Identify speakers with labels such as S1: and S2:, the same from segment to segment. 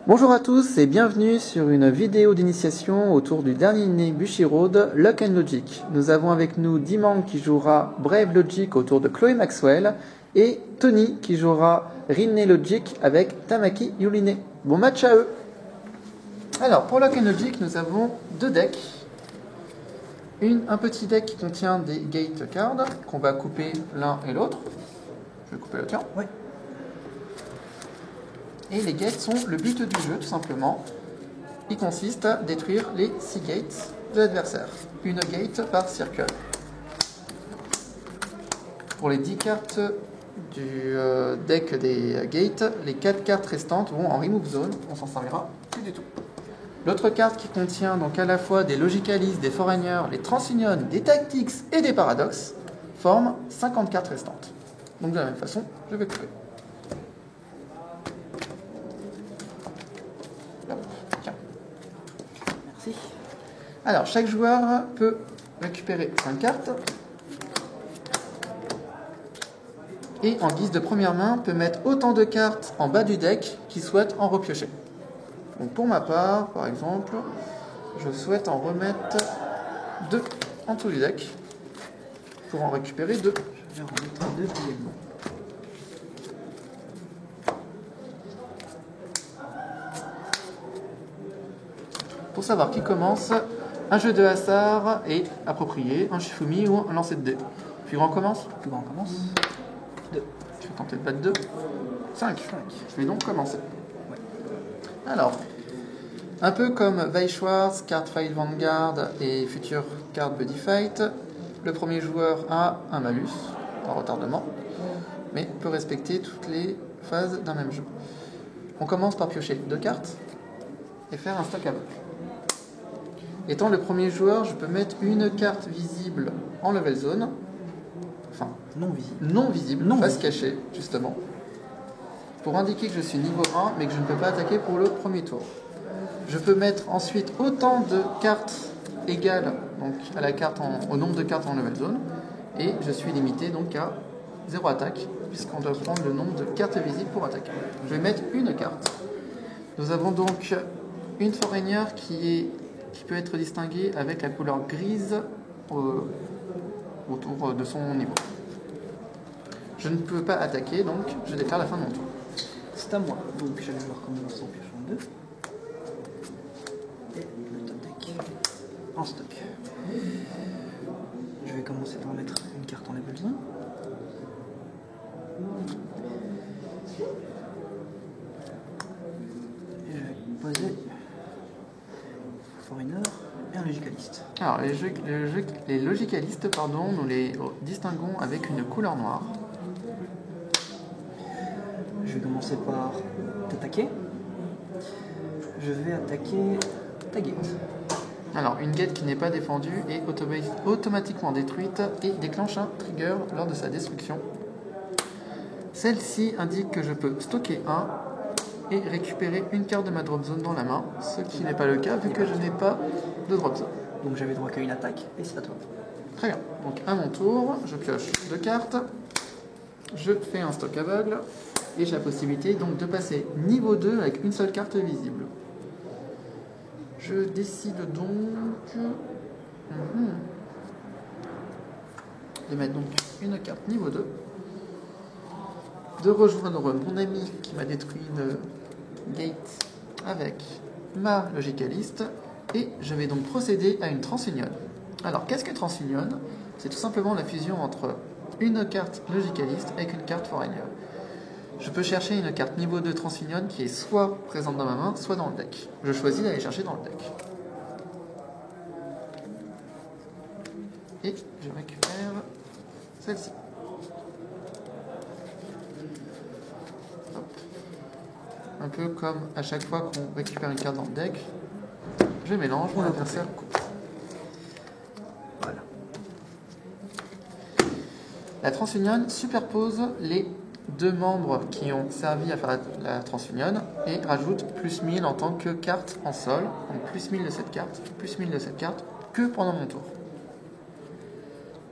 S1: Bonjour à tous et bienvenue sur une vidéo d'initiation autour du dernier né Bushiroad, Luck and Logic. Nous avons avec nous Dimang qui jouera Brave Logic autour de Chloé Maxwell et Tony qui jouera Rinne Logic avec Tamaki Yuline. Bon match à eux. Alors pour Luck and Logic nous avons deux decks. Un petit deck qui contient des gate cards qu'on va couper l'un et l'autre. Je vais couper le tien.
S2: Oui.
S1: Et les gates sont le but du jeu, tout simplement. Il consiste à détruire les 6 gates de l'adversaire. Une gate par circle. Pour les 10 cartes du deck des gates, les 4 cartes restantes vont en remove zone. On s'en servira plus du tout. L'autre carte qui contient donc à la fois des Logicalistes, des Foreigners, les Transunions, des Tactics et des Paradoxes forme 50 cartes restantes. Donc de la même façon, je vais couper. Alors, chaque joueur peut récupérer 5 cartes et en guise de première main peut mettre autant de cartes en bas du deck qu'il souhaite en repiocher. Donc pour ma part, par exemple, je souhaite en remettre 2 en dessous du deck pour en récupérer 2.
S2: Je vais en remettre 2 également.
S1: Pour savoir qui commence, un jeu de hasard est approprié, un Shifumi ou un lancer de dés. Plus grand commence.
S2: Plus grand commence. 2.
S1: Je vais tenter de battre 2. 5. Je vais donc commencer. Ouais. Alors, un peu comme Weichwarz, Card Fight Vanguard et future Card Buddy Fight, le premier joueur a un malus en retardement, mais peut respecter toutes les phases d'un même jeu. On commence par piocher 2 cartes et faire un stock aveugle. Étant le premier joueur, je peux mettre une carte visible en level zone, enfin non visible, face cachée, justement, pour indiquer que je suis niveau 1, mais que je ne peux pas attaquer pour le premier tour. Je peux mettre ensuite autant de cartes égales donc à la carte au nombre de cartes en level zone, et je suis limité donc à 0 attaque, puisqu'on doit prendre le nombre de cartes visibles pour attaquer. Je vais mettre une carte. Nous avons donc une Foreigner qui peut être distinguée avec la couleur grise autour de son niveau. Je ne peux pas attaquer, donc je déclare la fin de mon tour.
S2: C'est à moi, donc je vais voir comment on s'en pioche en 2. Et le top deck en stock. Je vais commencer par mettre une carte en level 1. Et je vais poser Foreigner et un Logicaliste.
S1: Alors, les Logicalistes, nous les distinguons avec une couleur noire.
S2: Je vais commencer par t'attaquer. Je vais attaquer ta gate.
S1: Alors, une gate qui n'est pas défendue est automatiquement détruite et déclenche un trigger lors de sa destruction. Celle-ci indique que je peux stocker 1 et récupérer une carte de ma drop zone dans la main, ce qui n'est pas le cas vu que je n'ai pas de drop zone.
S2: Donc j'avais droit qu'à une attaque et c'est à toi.
S1: Très bien. Donc à mon tour, je pioche 2 cartes, je fais un stock aveugle et j'ai la possibilité donc de passer niveau 2 avec une seule carte visible. Je décide donc de mettre donc une carte niveau 2, de rejoindre mon ami qui m'a détruit une gate avec ma Logicaliste et je vais donc procéder à une Transunion. Alors qu'est-ce que Transunion? C'est tout simplement la fusion entre une carte Logicaliste avec une carte Foreigner. Je peux chercher une carte niveau 2 Transunion qui est soit présente dans ma main, soit dans le deck. Je choisis d'aller chercher dans le deck. Et je récupère celle-ci. Un peu comme à chaque fois qu'on récupère une carte dans le deck, je mélange, mon adversaire coupe.
S2: Voilà.
S1: La Transunion superpose les 2 membres qui ont servi à faire la Transunion et rajoute plus 1000 en tant que carte en sol, donc plus 1000 de cette carte, plus 1000 de cette carte, que pendant mon tour.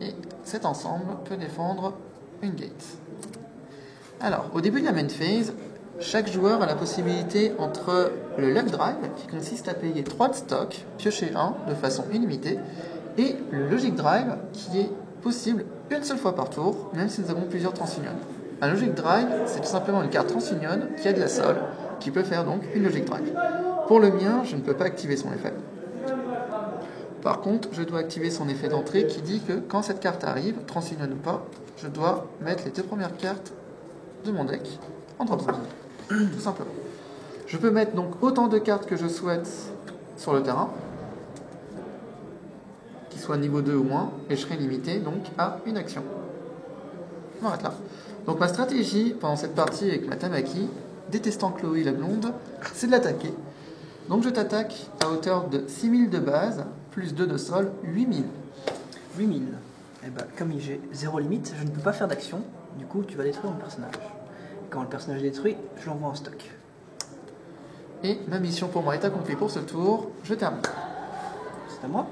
S1: Et cet ensemble peut défendre une gate. Alors, au début de la main phase, chaque joueur a la possibilité entre le left drive, qui consiste à payer 3 de stock, piocher 1 de façon illimitée, et le logic drive, qui est possible une seule fois par tour, même si nous avons plusieurs TransUnion. Un logic drive, c'est tout simplement une carte TransUnion qui a de la sol, qui peut faire donc une logic drive. Pour le mien, je ne peux pas activer son effet. Par contre, je dois activer son effet d'entrée qui dit que quand cette carte arrive, TransUnion ou pas, je dois mettre les 2 premières cartes de mon deck en drop zone. Tout simplement. Je peux mettre donc autant de cartes que je souhaite sur le terrain, qui soit niveau 2 ou moins, et je serai limité donc à une action. On arrête là. Donc ma stratégie pendant cette partie avec ma Tamaki, détestant Chloé la blonde, c'est de l'attaquer. Donc je t'attaque à hauteur de 6000 de base, plus 2 de sol, 8000.
S2: 8000. Et bah, comme j'ai 0 limite, je ne peux pas faire d'action. Du coup, tu vas détruire mon personnage. Quand le personnage est détruit, je l'envoie en stock.
S1: Et ma mission pour moi est accomplie pour ce tour. Je termine.
S2: C'est à moi.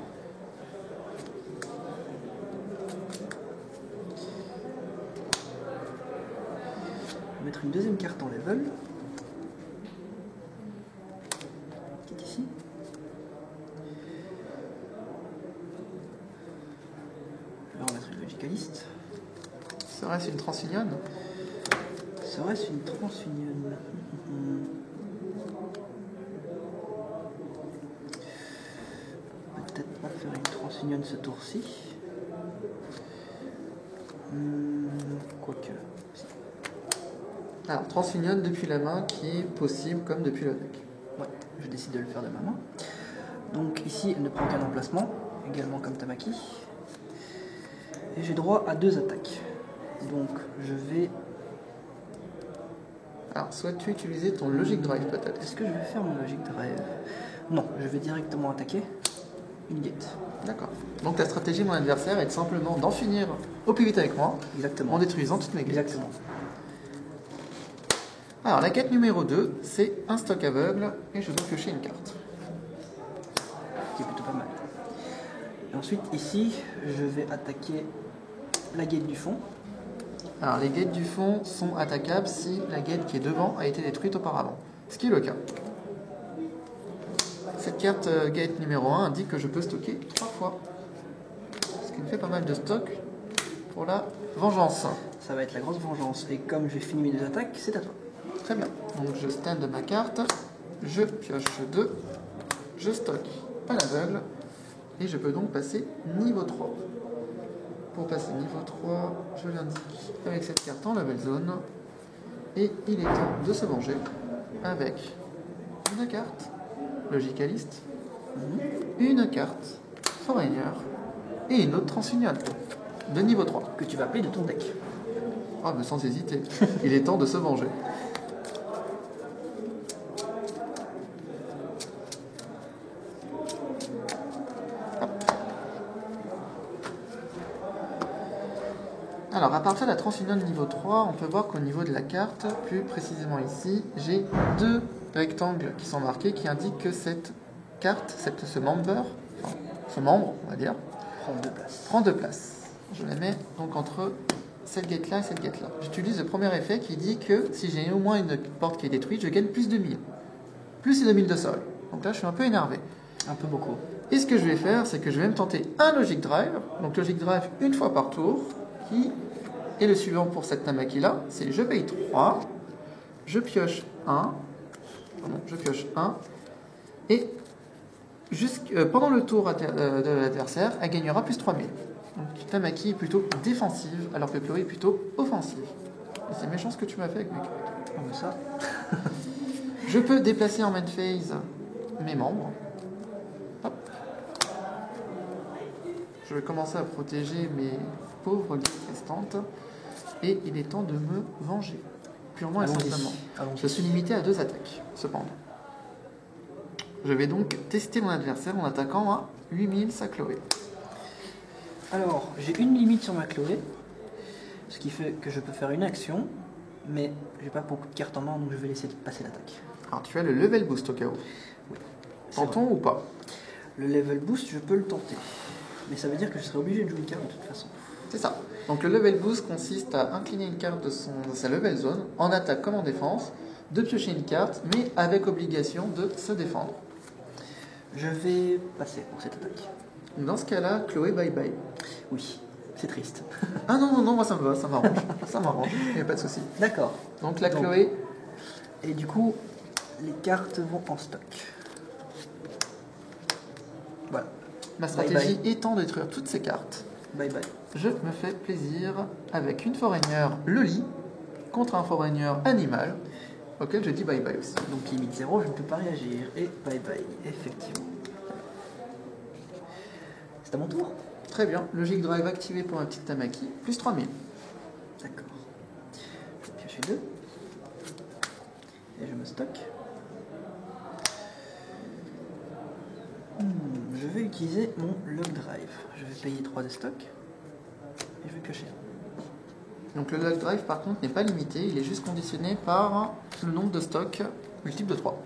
S2: Je vais mettre une deuxième carte en level. Qui est ici. Je vais remettre une Logicaliste.
S1: Serait-ce une TransUnion?
S2: Serait-ce une TransUnion? Peut-être pas faire une TransUnion ce tour-ci. Quoique. Si.
S1: Alors, TransUnion depuis la main qui est possible comme depuis le deck.
S2: Ouais, je décide de le faire de ma main. Donc ici, elle ne prend qu'un emplacement, également comme Tamaki. Et j'ai droit à 2 attaques. Donc je vais...
S1: Alors, souhaites-tu utiliser ton Logic Drive peut-être?
S2: Est-ce que je vais faire mon Logic Drive? Non, je vais directement attaquer une gate.
S1: D'accord. Donc la stratégie de mon adversaire est simplement d'en finir au plus vite avec moi,
S2: Exactement.
S1: en détruisant toutes mes gates.
S2: Exactement.
S1: Alors la quête numéro 2, c'est un stock aveugle, et je dois piocher une carte.
S2: Qui est plutôt pas mal. Et ensuite, ici, je vais attaquer la gate du fond.
S1: Alors les gates du fond sont attaquables si la gate qui est devant a été détruite auparavant, ce qui est le cas. Cette carte gate numéro 1 indique que je peux stocker 3 fois, ce qui me fait pas mal de stock pour la vengeance.
S2: Ça va être la grosse vengeance. Et comme j'ai fini mes 2 attaques, c'est à toi.
S1: Très bien, donc je stand ma carte, je pioche 2, je stocke à l'aveugle, et je peux donc passer niveau 3. Pour passer niveau 3, je l'indique avec cette carte en level zone, et il est temps de se venger avec une carte Logicaliste, une carte Foreigner, et une autre TransUnion de niveau 3.
S2: Que tu vas appeler de ton deck.
S1: Ah, mais sans hésiter, il est temps de se venger. Alors, à partir de la TransUnion niveau 3, on peut voir qu'au niveau de la carte, plus précisément ici, j'ai 2 rectangles qui sont marqués qui indiquent que cette carte, ce membre, on va dire, prend 2 places. Je les mets donc entre cette gate-là et cette gate-là. J'utilise le premier effet qui dit que si j'ai au moins une porte qui est détruite, je gagne plus de 1000. Plus c'est 2000 de sol. Donc là, je suis un peu énervé.
S2: Un peu beaucoup.
S1: Et ce que je vais faire, c'est que je vais me tenter un Logic Drive. Donc Logic Drive une fois par tour, qui est le suivant pour cette Tamaki là, c'est je paye 3, je pioche 1, et pendant le tour de l'adversaire, elle gagnera plus 3000. Donc Tamaki est plutôt défensive, alors que Chloé est plutôt offensive. Et c'est méchant ce que tu m'as fait avec mes cartes.
S2: Ah mais ça.
S1: Je peux déplacer en main phase mes membres. Hop. Je vais commencer à protéger mes pauvres gates restantes. Et il est temps de me venger. Purement et simplement. Je suis limité à 2 attaques, cependant. Je vais donc tester mon adversaire en attaquant à 8000 sa Chloé.
S2: Alors, j'ai une limite sur ma Chloé, ce qui fait que je peux faire une action, mais j'ai pas beaucoup de cartes en main, donc je vais laisser passer l'attaque.
S1: Alors tu as le level boost au cas où.
S2: Oui.
S1: Tentons ou pas?
S2: Le level boost, je peux le tenter. Mais ça veut dire que je serai obligé de jouer une carte de toute façon.
S1: C'est ça. Donc le level boost consiste à incliner une carte de sa level zone, en attaque comme en défense, de piocher une carte, mais avec obligation de se défendre.
S2: Je vais passer pour cette attaque.
S1: Dans ce cas-là, Chloé, bye bye.
S2: Oui, c'est triste.
S1: Ah non, non, non, moi ça me va, ça m'arrange. Ça m'arrange, il n'y a pas de souci.
S2: D'accord.
S1: Donc la Chloé,
S2: Et du coup, les cartes vont en stock. Voilà.
S1: ma stratégie
S2: Bye
S1: étant de détruire toutes ces cartes,
S2: Bye bye.
S1: je me fais plaisir avec une forainière Loli contre un forainière animal, auquel je dis bye bye aussi.
S2: Donc limite 0, je ne peux pas réagir. Et bye bye, effectivement. C'est à mon tour.
S1: Très bien, Logic Drive activé pour un petit Tamaki, plus 3000.
S2: D'accord. Je vais piocher 2. Et je me stocke. Je vais utiliser mon Log Drive. Je vais payer 3 de stock. Et je vais piocher 1.
S1: Donc le Log Drive par contre n'est pas limité, il est juste conditionné par le nombre de stocks multiple de 3.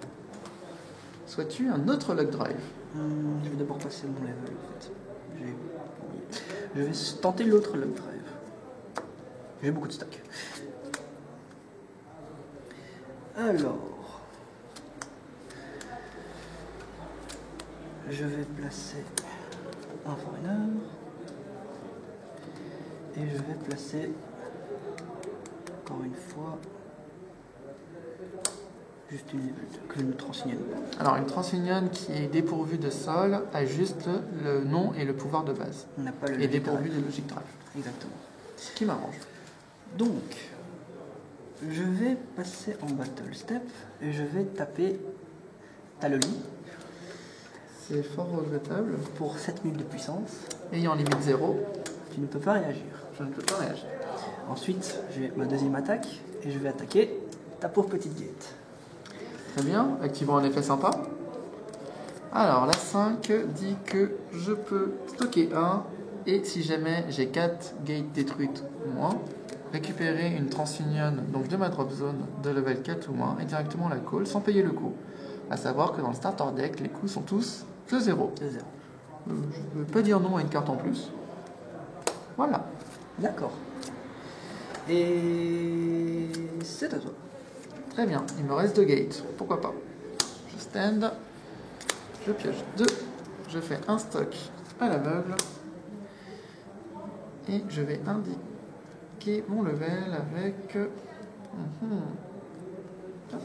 S1: Souhaites-tu un autre Log Drive?
S2: Je vais d'abord passer mon level en fait. Je vais tenter l'autre Log Drive. J'ai beaucoup de stock. Alors, je vais placer un foreigner et je vais placer encore une fois juste une transunion.
S1: Alors une Transunion qui est dépourvue de sol a juste le nom et le pouvoir de base.
S2: On n'a pas le
S1: Et
S2: Logic
S1: dépourvue
S2: Drive.
S1: de Logic Drive.
S2: Exactement.
S1: Ce qui m'arrange.
S2: Donc, je vais passer en Battle Step et je vais taper Taloli
S1: C'est fort regrettable.
S2: pour 7000 de puissance.
S1: Ayant limite 0,
S2: Tu ne peux pas réagir.
S1: je ne peux pas réagir.
S2: Ensuite, j'ai ma deuxième attaque et je vais attaquer ta pauvre petite gate.
S1: Très bien, activons un effet sympa. Alors la 5 dit que je peux stocker 1 et si jamais j'ai 4 gates détruites ou moins, récupérer une Transunion donc de ma drop zone de level 4 ou moins et directement la call sans payer le coût. A savoir que dans le starter deck, les coûts sont tous de 0.
S2: De 0.
S1: Je ne peux pas dire non à une carte en plus. Voilà.
S2: D'accord. Et c'est à toi.
S1: Très bien, il me reste 2 gates. Pourquoi pas. Je stand, je pioche 2, je fais un stock à l'aveugle et je vais indiquer mon level avec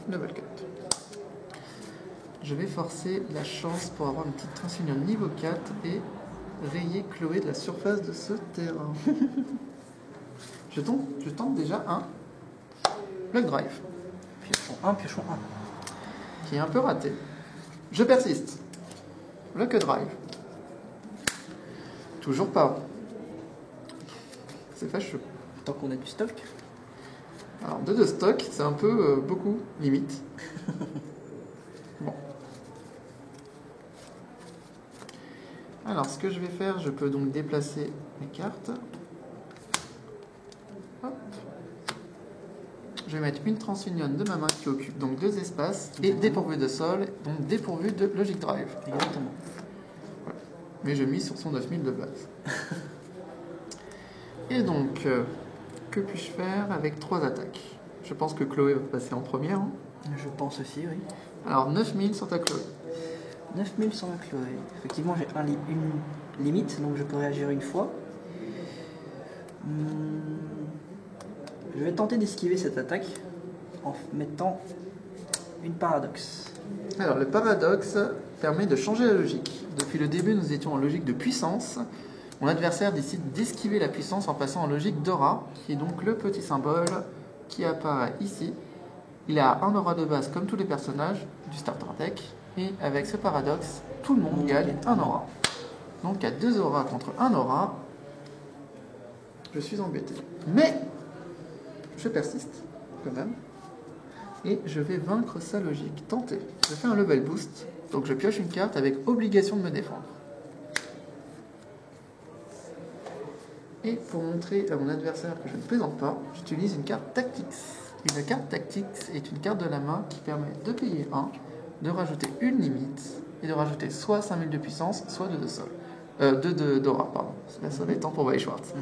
S1: level 4. Je vais forcer la chance pour avoir une petite Transunion niveau 4 et rayer Chloé de la surface de ce terrain. je tente déjà un Log Drive
S2: Piochons 1, piochons 1.
S1: qui est un peu raté. Je persiste. Log Drive. Toujours pas. C'est fâcheux.
S2: Tant qu'on a du stock.
S1: Alors 2 de stock, c'est un peu beaucoup, limite. Bon. Alors ce que je vais faire, je peux donc déplacer mes cartes. Hop. Je vais mettre une Transunion de ma main qui occupe donc 2 espaces et dépourvue de sol, donc dépourvue de Logic Drive.
S2: Exactement.
S1: Voilà. Mais je mise sur son 9000 de base. Et donc, que puis-je faire avec 3 attaques? Je pense que Chloé va passer en première. Hein.
S2: Je pense aussi, oui.
S1: Alors 9000 sur ta Chloé.
S2: 9000 sur la Chloé. Effectivement, j'ai une limite, donc je peux réagir une fois. Je vais tenter d'esquiver cette attaque en mettant une paradoxe.
S1: Alors le paradoxe permet de changer la logique. Depuis le début, nous étions en logique de puissance. Mon adversaire décide d'esquiver la puissance en passant en logique d'aura, qui est donc le petit symbole qui apparaît ici. Il a un aura de base comme tous les personnages du starter deck, et avec ce paradoxe, tout le monde gagne un aura. Donc à 2 auras contre 1 aura, je suis embêté. Mais je persiste quand même, et je vais vaincre sa logique. Tenter. Je fais un level boost, donc je pioche une carte avec obligation de me défendre. Et pour montrer à mon adversaire que je ne plaisante pas, j'utilise une carte Tactics. Une carte Tactics est une carte de la main qui permet de payer 1, de rajouter une limite, et de rajouter soit 5000 de puissance, soit 2 de sol. 2 d'aura, pardon. La sol étant pour Weiss Schwartz.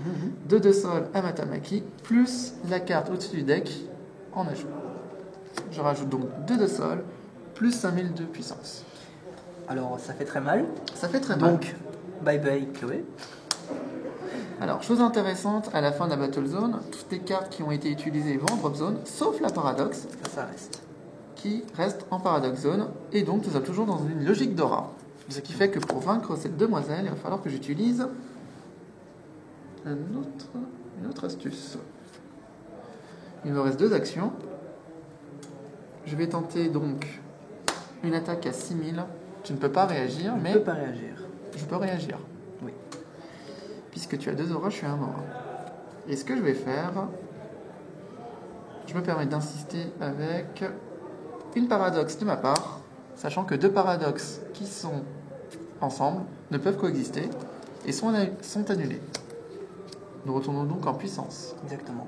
S1: 2 de sol à Matamaki, plus la carte au-dessus du deck en ajout. Je rajoute donc 2 de sol, plus 5000 de puissance.
S2: Alors, ça fait très mal.
S1: Ça fait très mal.
S2: Donc, bye bye Chloé.
S1: Alors, chose intéressante, à la fin de la Battle Zone, toutes les cartes qui ont été utilisées vont en Drop Zone, sauf la Paradoxe,
S2: Ça reste.
S1: qui reste en Paradox Zone, et donc nous sommes toujours dans une logique d'aura. Ce qui fait que pour vaincre cette demoiselle, il va falloir que j'utilise une autre astuce. Il me reste 2 actions. Je vais tenter donc une attaque à 6000. Tu ne peux pas réagir, mais
S2: Je ne peux pas réagir.
S1: je peux réagir.
S2: Oui.
S1: Puisque tu as 2 auras, je suis un aura. Et ce que je vais faire, je me permets d'insister avec une paradoxe de ma part, sachant que 2 paradoxes qui sont ensemble ne peuvent coexister et sont annulés. Nous retournons donc en puissance.
S2: Exactement.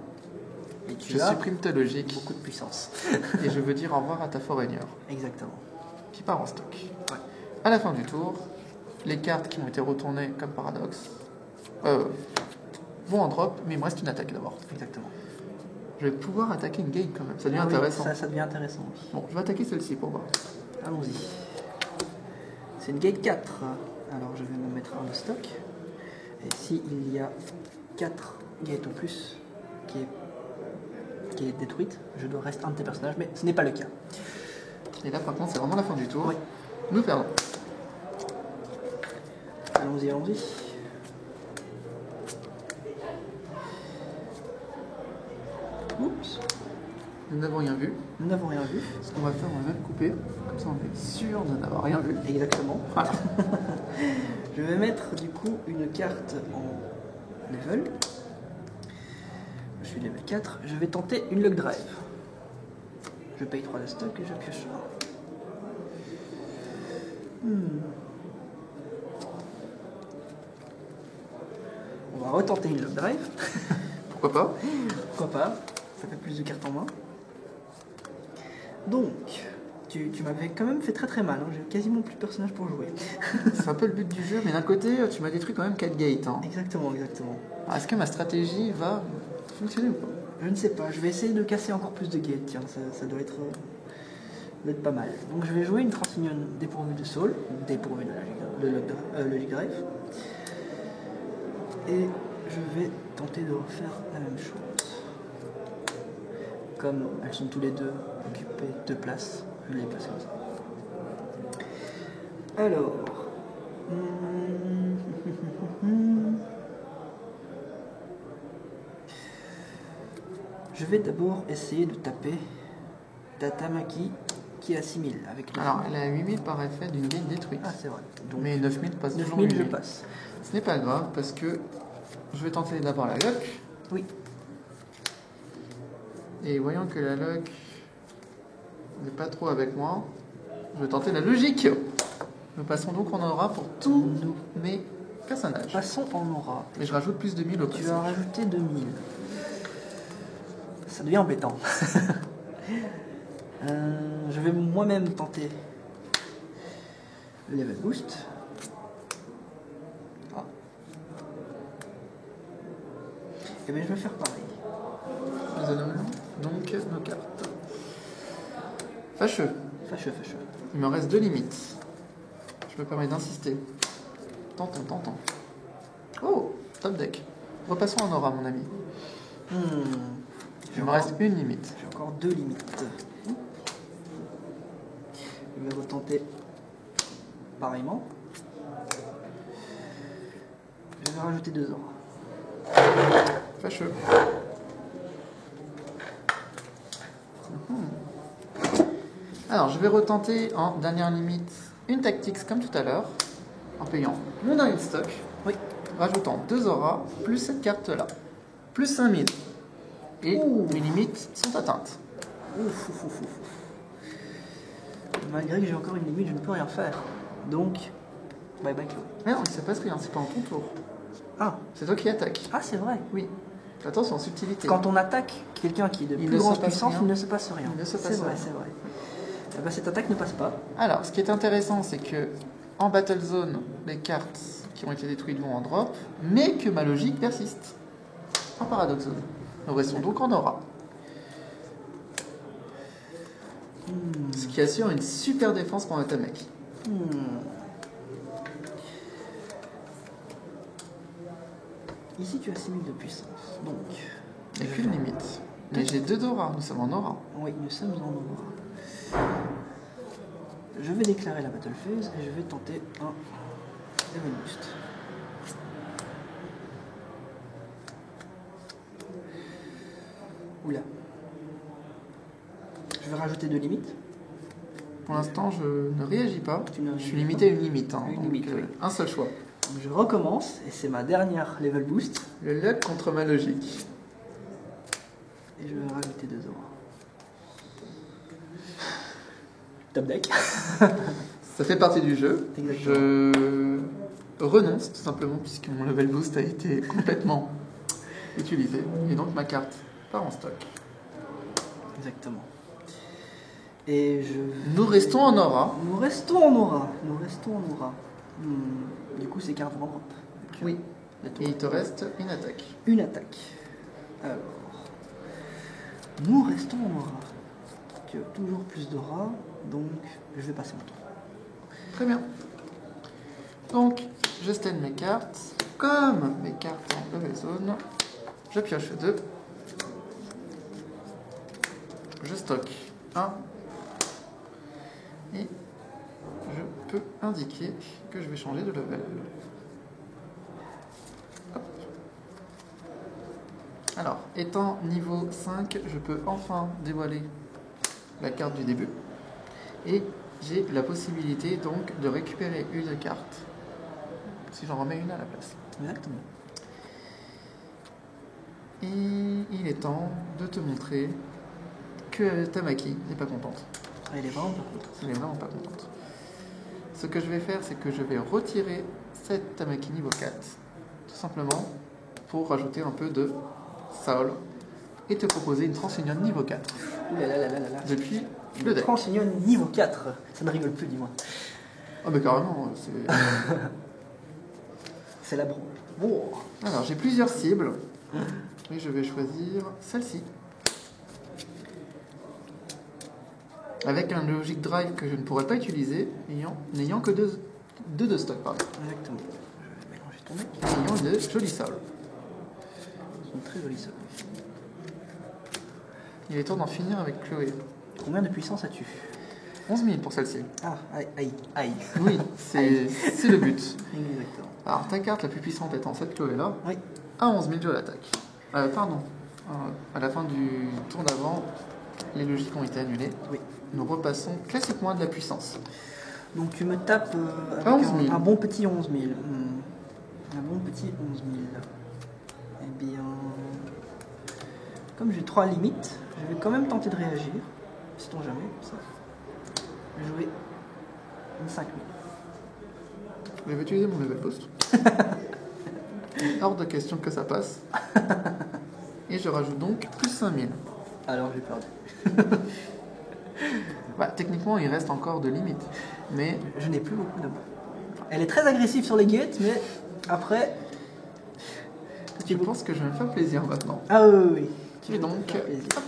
S2: Et tu
S1: Je
S2: as
S1: supprime ta logique
S2: beaucoup de puissance.
S1: et je veux dire au revoir à ta Foreigner,
S2: Exactement.
S1: qui part en stock.
S2: Ouais.
S1: À la fin du tour, les cartes qui ont été retournées comme paradoxe vont en drop, mais il me reste une attaque d'abord.
S2: Exactement.
S1: Je vais pouvoir attaquer une game quand même, ça devient
S2: Ah oui,
S1: intéressant.
S2: ça devient intéressant, oui.
S1: Bon, je vais attaquer celle-ci pour voir.
S2: Allons-y. C'est une gate 4. Alors je vais me mettre en stock. Et s'il y a 4 gates ou plus qui est détruite, je dois rester un de tes personnages, mais ce n'est pas le cas.
S1: Et là par contre c'est vraiment la fin du tour.
S2: Oui.
S1: Nous perdons.
S2: Allons-y, allons-y. Oups.
S1: Nous n'avons rien vu.
S2: Nous n'avons rien vu.
S1: Ce qu'on va faire, on va même couper. Comme ça on est sûr de n'avoir rien vu.
S2: Exactement.
S1: Voilà.
S2: Je vais mettre du coup une carte en level. Je suis level 4. Je vais tenter une luck drive. Je paye 3 de stock et je pioche 1. On va retenter une luck drive.
S1: Pourquoi pas?
S2: Pourquoi pas? Ça fait plus de cartes en main. Donc, tu m'avais quand même fait très très mal. Hein. J'ai quasiment plus de personnages pour jouer.
S1: C'est un peu le but du jeu, mais d'un côté, tu m'as détruit quand même 4 gates. Hein.
S2: Exactement, exactement.
S1: Alors, est-ce que ma stratégie va fonctionner ou pas?
S2: Je ne sais pas, je vais essayer de casser encore plus de gates, tiens, ça doit être pas mal. Donc je vais jouer une Transignon dépourvue de soul, dépourvue de logic drive. Et je vais tenter de refaire la même chose. Comme elles sont tous les deux occupées 2 places, je les place comme ça. Alors... Je vais d'abord essayer de taper Tatamaki qui est à 6000 avec 9000.
S1: Alors, elle a 8000 par effet d'une gate détruite.
S2: Ah, c'est vrai. Donc,
S1: Mais 9000 passe toujours
S2: 9000 je
S1: 8000.
S2: passe.
S1: Ce n'est pas grave parce que je vais tenter d'avoir la luck.
S2: Oui.
S1: Et voyant que la luck n'est pas trop avec moi, je vais tenter la logique. Nous passons donc en aura pour tous mes personnages.
S2: Passons en aura.
S1: Et je rajoute plus de 1000 au
S2: Tu
S1: passage.
S2: as rajouté 2000. Ça devient embêtant. Je vais moi-même tenter le level boost. Ah. Et bien je vais faire pareil.
S1: Nous allons donc nos cartes. Fâcheux.
S2: Fâcheux, fâcheux.
S1: Il me reste 2 limites. Je me permets d'insister. Tentons, tentons. Oh, top deck. Repassons en aura, mon ami. Il me reste une limite.
S2: J'ai encore 2 limites. Je vais retenter pareillement. Je vais rajouter 2 auras.
S1: Fâcheux. Alors, je vais retenter en dernière limite une tactique comme tout à l'heure, en payant mon dernier stock,
S2: Oui.
S1: rajoutant 2 auras, plus cette carte-là, plus 5000. Et mes limites sont atteintes.
S2: Ouf, ouf, ouf, ouf. Malgré que j'ai encore une limite, je ne peux rien faire. Donc, bye bye Chloé.
S1: Mais non, il ne se passe rien, c'est pas en ton tour.
S2: Ah,
S1: C'est toi qui attaques.
S2: ah c'est vrai.
S1: Oui. Attention, subtilité.
S2: Quand on attaque quelqu'un qui est de
S1: Il
S2: plus
S1: ne se
S2: grande
S1: passe
S2: puissance,
S1: rien.
S2: il ne se passe rien.
S1: Il ne se passe
S2: C'est vrai,
S1: rien.
S2: c'est vrai. Eh ben, cette attaque ne passe pas.
S1: Alors, ce qui est intéressant, c'est que en Battle Zone, les cartes qui ont été détruites vont en drop, mais que ma logique persiste. En Paradox Zone. Nous restons donc en aura. Ce qui assure une super défense contre Tamaki.
S2: Ici, tu as 6000 de puissance. Donc,
S1: Il n'y a qu'une limite. Mais j'ai 2 d'aura, nous sommes en aura.
S2: oui, nous sommes en aura. Je vais déclarer la battle phase et je vais tenter un level boost. Oula. Je vais rajouter 2 limites.
S1: Pour l'instant, je ne réagis pas.
S2: Tu ne
S1: Je suis
S2: réagis
S1: limité à
S2: pas.
S1: une limite.
S2: Une limite, oui.
S1: Un seul choix.
S2: Donc, je recommence et c'est ma dernière level boost.
S1: Le luck contre ma logique.
S2: Et je vais rajouter 2 auras. Top deck.
S1: Ça fait partie du jeu.
S2: Exactement.
S1: Je renonce tout simplement puisque mon level boost a été complètement utilisé. Et donc ma carte part en stock.
S2: Exactement. Et
S1: Nous restons en aura.
S2: Nous restons en aura. Nous restons en aura. Du coup, c'est carte vent drop.
S1: Oui. Et il te reste une attaque.
S2: Une attaque. Alors. Nous restons en aura. Tu as toujours plus d'aura. Donc, je vais passer mon tour.
S1: Très bien. Donc, je stand mes cartes. Comme mes cartes en level zone, je pioche 2. Je stocke 1. Et je peux indiquer que je vais changer de level. Hop. Alors, étant niveau 5, je peux enfin dévoiler la carte du début. Et j'ai la possibilité donc de récupérer une carte si j'en remets une à la place.
S2: Exactement.
S1: Et il est temps de te montrer que Tamaki n'est pas contente.
S2: Elle est vraiment pas contente.
S1: Elle n'est vraiment pas contente. Ce que je vais faire, c'est que je vais retirer cette Tamaki niveau 4, tout simplement pour rajouter un peu de Saul et te proposer une Transunion niveau 4.
S2: Ouh là là là là là.
S1: Depuis le deck.
S2: Transunion niveau 4. Ça ne rigole plus, dis-moi.
S1: Oh mais carrément, c'est...
S2: C'est la branche. Oh.
S1: Alors j'ai plusieurs cibles et je vais choisir celle-ci. Avec un Logic Drive que je ne pourrais pas utiliser, n'ayant que deux de stock, pardon.
S2: Exactement. Je vais mélanger ton deck.
S1: Ayant une jolie Saul.
S2: C'est une très jolie somme.
S1: Il est temps d'en finir avec Chloé.
S2: Combien de puissance as-tu?
S1: 11 000 pour celle-ci.
S2: Ah, aïe, aïe.
S1: Oui, c'est le but.
S2: Exactement.
S1: Alors ta carte la plus puissante étant cette Chloé-là,
S2: Oui.
S1: à 11 000 je l'attaque. Pardon. À la fin du tour d'avant, les logiques ont été annulées.
S2: Oui.
S1: Nous repassons classiquement à de la puissance.
S2: Donc tu me tapes avec
S1: 11 000.
S2: un bon petit 11 000. Un bon petit 11 000. Eh bien, comme j'ai 3 limites, je vais quand même tenter de réagir. Sait-on jamais, ça. Je vais jouer une 5 000.
S1: Je vais utiliser mon level boost. Hors de question que ça passe. Et je rajoute donc plus 5 000.
S2: Alors j'ai perdu.
S1: Bah, techniquement, il reste encore de limites. Mais
S2: Je n'ai plus beaucoup d'amour. Elle est très agressive sur les gates, mais après.
S1: je pense que je vais me faire plaisir maintenant.
S2: Ah oui, oui.
S1: Et donc, hop.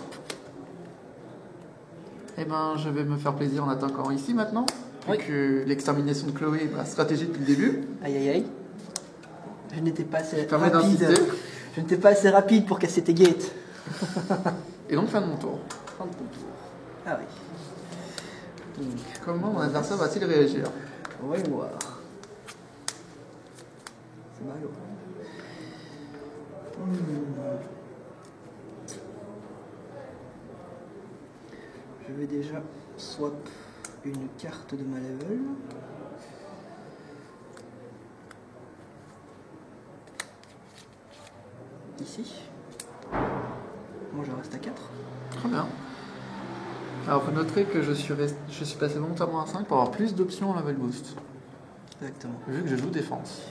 S1: Eh ben, je vais me faire plaisir en attaquant ici maintenant. Vu
S2: Oui.
S1: que l'extermination de Chloé est ma stratégie depuis le début.
S2: Aïe aïe aïe. Je n'étais pas assez
S1: permet
S2: rapide.
S1: d'insister.
S2: Je n'étais pas assez rapide pour casser tes gates.
S1: Et donc, fin de mon tour.
S2: Fin de ton tour. Ah oui. Donc,
S1: Comment mon adversaire va-t-il réagir?
S2: on va y voir. C'est mal. Je vais déjà swap une carte de ma level. Ici. Moi je reste à 4.
S1: Très bien. Alors, vous noterez que je suis passé volontairement à 5 pour avoir plus d'options en level boost.
S2: Exactement.
S1: Vu que je joue défense.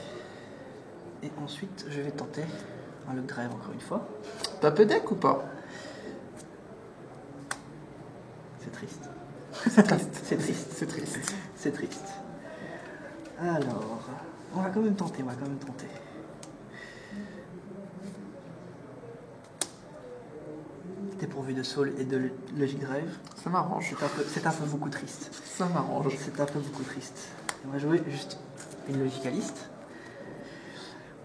S2: Et ensuite je vais tenter un lock drive encore une fois.
S1: T'as peu deck ou pas?
S2: C'est triste.
S1: C'est triste.
S2: C'est triste.
S1: C'est triste.
S2: C'est triste. Alors, on va quand même tenter, T'es dépourvu de soul et de logic drive.
S1: Ça m'arrange.
S2: C'est un peu beaucoup triste.
S1: Ça m'arrange.
S2: C'est un peu beaucoup triste. On va jouer juste une logicaliste.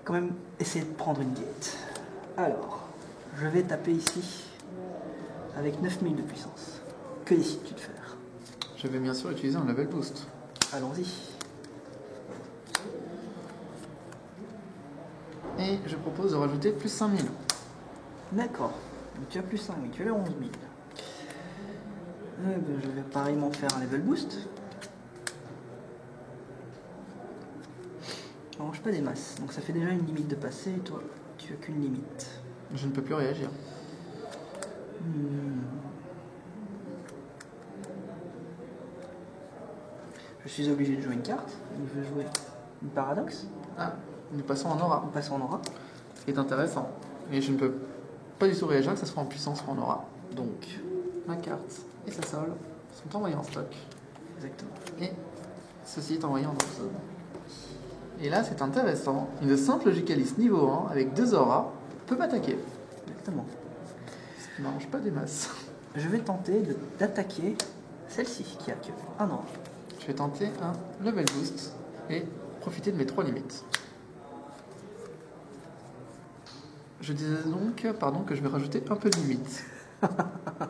S2: Quand même essayer de prendre une gate. Alors, je vais taper ici avec 9000 de puissance. Que décides-tu de faire?
S1: Je vais bien sûr utiliser un level boost.
S2: Allons-y.
S1: Et je propose de rajouter plus 5000.
S2: D'accord. Donc tu as plus 5000, tu as 11 000. Je vais pareillement faire un level boost. Ça mange pas des masses. Donc ça fait déjà une limite de passé et toi, tu as qu'une limite.
S1: Je ne peux plus réagir.
S2: Je suis obligé de jouer une carte. Donc je vais jouer une paradoxe.
S1: Ah, nous passons en aura.
S2: On passe en aura.
S1: Ce qui est intéressant. Et je ne peux pas du tout réagir que ça soit en puissance ou en aura.
S2: Donc,
S1: Ma carte et sa sol sont envoyés en stock.
S2: exactement.
S1: Et ceci est envoyé en drop zone. Et là, c'est intéressant. Une simple logicaliste niveau 1 avec 2 auras peut m'attaquer.
S2: Exactement.
S1: Ce qui m'arrange pas des masses.
S2: Je vais tenter d'attaquer celle-ci qui a que un aura.
S1: Je vais tenter un level boost et profiter de mes 3 limites. Je disais donc, pardon, que je vais rajouter un peu de limite.